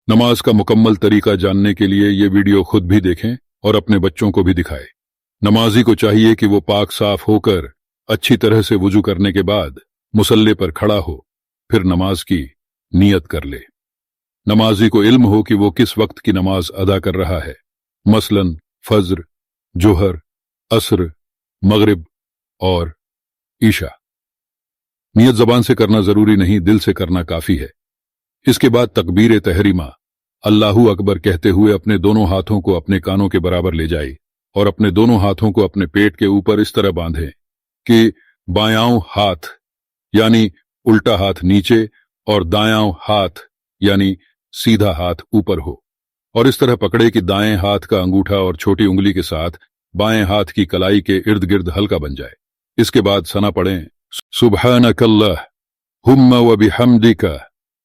नमाज का मुकम्मल तरीका जानने के लिए ये वीडियो खुद भी देखें और अपने बच्चों को भी दिखाएं। नमाजी को चाहिए कि वो पाक साफ होकर अच्छी तरह से वुजू करने के बाद मुसल्ले पर खड़ा हो, फिर नमाज की नियत कर ले। नमाजी को इल्म हो कि वो किस वक्त की नमाज अदा कर रहा है, मसलन फज्र, जोहर, असर, मगरिब और ईशा। नियत जबान से करना जरूरी नहीं, दिल से करना काफी है। इसके बाद तकबीर तहरीमा अल्लाहू अकबर कहते हुए अपने दोनों हाथों को अपने कानों के बराबर ले जाए और अपने दोनों हाथों को अपने पेट के ऊपर इस तरह बांधे कि बायां हाथ यानी उल्टा हाथ नीचे और दायां हाथ यानी सीधा हाथ ऊपर हो, और इस तरह पकड़े कि दाएं हाथ का अंगूठा और छोटी उंगली के साथ बाएं हाथ की कलाई के इर्द गिर्द हल्का बन जाए। इसके बाद सना पढ़ें, सुब्हानकल्लाहुम्मा व बिहम्दिका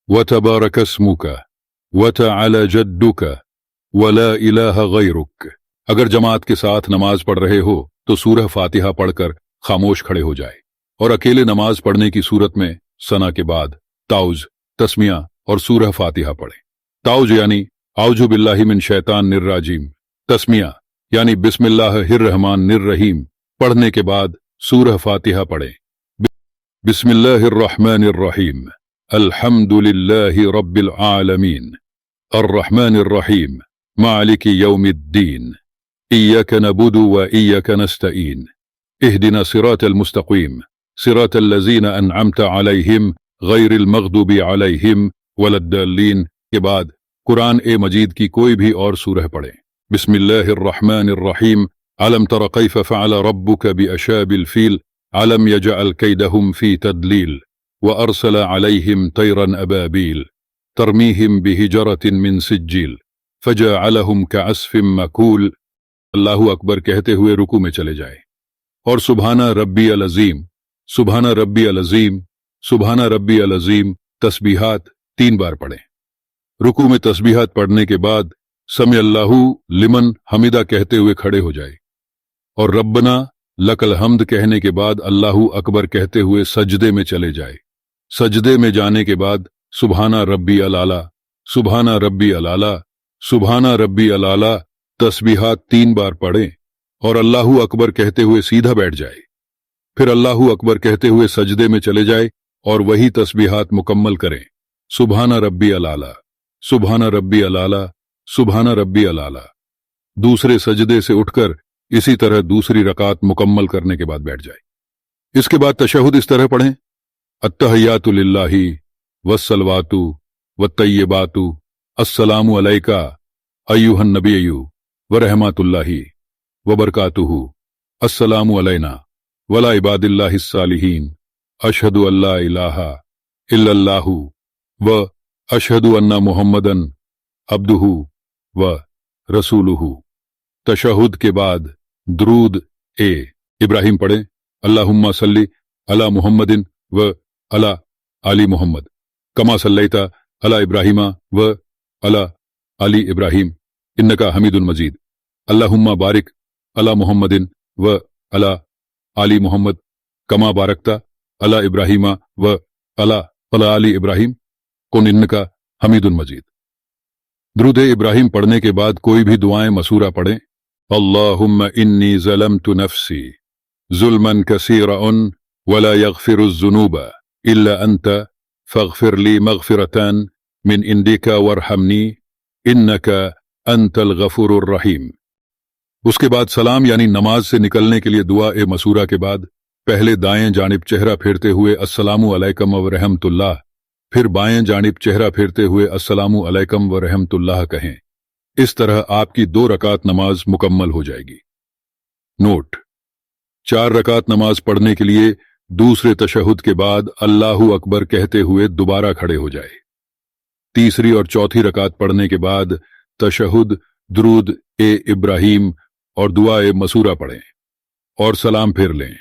व तबारक अस्मुका व तआला जद्दुका व ला इलाहा गैरुक। अगर जमात के साथ नमाज पढ़ रहे हो तो सूरह फातिहा पढ़कर खामोश खड़े हो जाए, और अकेले नमाज पढ़ने की सूरत में सना के बाद ताउज, तस्मिया और सूरह फातिहा पढ़ें। ताउज यानी आउजु बिल्लाहि मिन शैतान निर्राजीम, तस्मिया यानी बिस्मिल्लाहिर्रहमानिर्रहीम पढ़ने के बाद सूरह फातिहा पढ़ें। बिस्मिल्लाहिर्रहमानिर्रहीम, अल्हम्दुलिल्लाहि रब्बिल आलमीन, अर्रहमानिर्रहीम, मालिकि यौमिद्दीन, इय्याका नअबुदु व इय्याका नस्तईन, इहदिना सिरातल मुस्तकीम, सिरातल लज़ीना अनअमता अलैहिम गैरिल मग़दूबि अलैहिम वलद्दाल्लीन के बाद कुरान ए मजीद की कोई भी और सूरह पढ़ें। बिस्मिल्लाहिर्रहमानिर्रहीम, अलम तरा कैफ़ फ़अल रब्बुका बिअशाबिल फ़ील, अलम यजअल कैदहुम फ़ी तदलील, व अरसल अलैहिम तैरन अबाबील, तरमीहिम बिहिजरतिन मिन सिज्जील, फजअलहुम कअस्फ़िम मकूल। अल्लाहु अकबर कहते हुए रुकू में चले जाए और सुबहाना रब्बी अल अज़ीम, सुबहाना रब्बी अल अज़ीम, सुबहाना रब्बी अल अज़ीम तस्बीहात 3 बार पढ़ें। रुकू में तस्बीहात पढ़ने के बाद समी अल्लाहु लिमन हमिदा कहते हुए खड़े हो जाए और रब्बना लकल हम्द कहने के बाद अल्लाहु अकबर कहते हुए सजदे में चले जाए। सजदे में जाने के बाद सुबहाना रब्बी अल आला, सुबहाना रब्बी अल आला, सुबहाना रब्बी अल आला तस्बीहात 3 बार पढ़ें और अल्लाहु अकबर कहते हुए सीधा बैठ जाए। फिर अल्लाहु अकबर कहते हुए सजदे में चले जाए और वही तस्बीहात मुकम्मल करें। सुबहाना रब्बी अल आला, सुबहाना रब्बी अल आला, सुबहाना रब्बी अल आला। दूसरे सजदे से उठकर इसी तरह दूसरी रकात मुकम्मल करने के बाद बैठ जाए। इसके बाद तशहुद इस तरह पढ़ें, अत्तहियातु लिल्लाहि वस्सलवातु वत्तय्यिबातु अस्सलामु अलैका अय्युहन नबिय्यु व रहमतुल्लाहि व बरकातुहु, अस्सलामु अलैना वला इबादिल्लाहिस सालिहीन, अशहदु अल्ला इलाहा इल्लल्लाहु व अशहदु अन्ना मुहम्मदन अब्दुहु व रसूलुहु। तशहुद के बाद दुरूद ए इब्राहिम पढ़ें, अल्लाहुम्मा सल्ली अला मुहम्मदिन व अला आली मुहम्मद कमा सल्लैता अला इब्राहिमा व अला आली इब्राहिम इन्नका हमीदुन मजीद, अल्लाहुम्मा बारिक अला मुहम्मदिन व अला आली मुहम्मद कमा बारकता अला इब्राहिमा व अला आली इब्राहिम कुन इन्नका हमीदुन मजीद। दुरूद इब्राहिम पढ़ने के बाद कोई भी दुआएं मसूरा पढ़ें। अल्लाहुम्मा इन्नी ज़लमतु नफ्सी ज़ुल्मन कसीरन वला यग़फिरुज़्ज़ुनूबा इल्ला अंता फ़ग़फ़िर ली मग़फ़िरतन मिन इंदिका वरहमनी इन्नका अंतल गफ़ूरुर रहीम। उसके बाद सलाम यानी नमाज से निकलने के लिए दुआ ए मसूरा के बाद पहले दाएं जानिब चेहरा फेरते हुए अस्सलामु अलैकुम व रहमतुल्लाह, फिर बाएं जानिब चेहरा फेरते हुए अस्सलामु अलैकुम व रहमतुल्लाह कहें। इस तरह आपकी 2 रकात नमाज मुकम्मल हो जाएगी। नोट, 4 रकात नमाज पढ़ने के लिए दूसरे तशहुद के बाद अल्लाहु अकबर कहते हुए दोबारा खड़े हो जाए। तीसरी और चौथी रकात पढ़ने के बाद तशहुद, दुरूद ए इब्राहिम और दुआ ए मसूरा पढ़ें और सलाम फेर लें।